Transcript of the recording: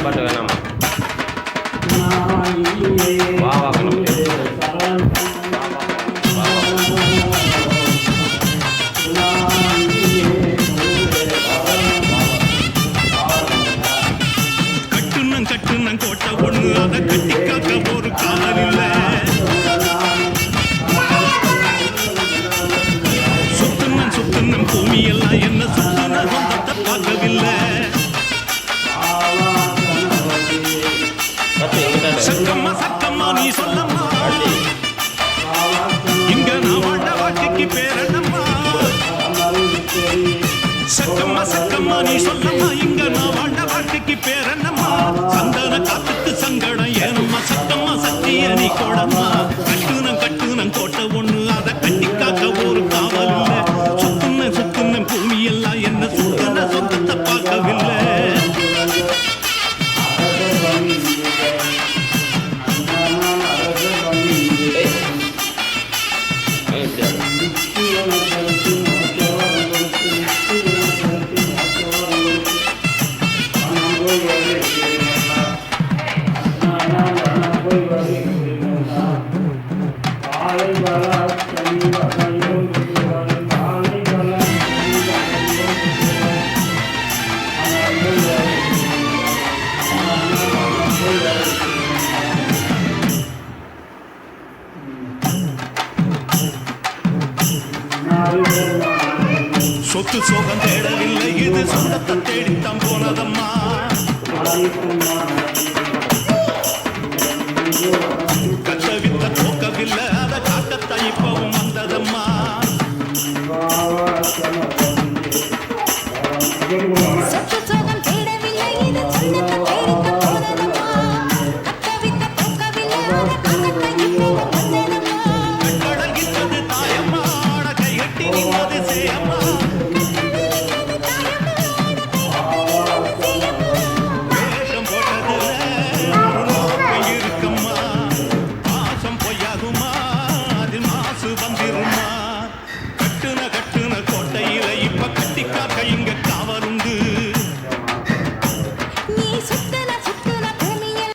பாட்டு வேணாமா? வா வா கணபதி. கட்டுனன் கோட்டை ஒண்ணு அதை கட்டி காக்க ஒரு காதல் இல்ல. சுத்துனன் பூமி எல்லாம் என்ன சுத்துன சொந்தத்தை பார்க்கவில்லை. சக்கம்மா சக்கம்மா நீ சொல்லம்மா, இங்க நான் வாழ்ந்த வாழ்க்கைக்கு பேரண்ணம்மா. சக்கம்மா சக்கம்மா நீ சொல்லம்மா, இங்க நான் வாழ்ந்த வாழ்க்கைக்கு பேரண்ணம்மா. சந்தன காத்துக்கு சங்கடம் ஏனம்மா, சக்கம்மா சத்திய நீ கோடம்மா. கட்டுனன் கோட்டை ஒண்ணு அதை கட்டி காக்க ஒரு காவல் இல்ல. சுத்துனன் பூமி எல்லாம் என்ன சுத்துன சொந்தத்தை பார்க்கவில்லை. சொத்து சோகம் தேடவில்லை, இது சொந்தத்தை தேடித்தான் போனதம்மா. கத்த வித்த போக்கவில்லை, அதை காக்கத்தான் இப்பவும்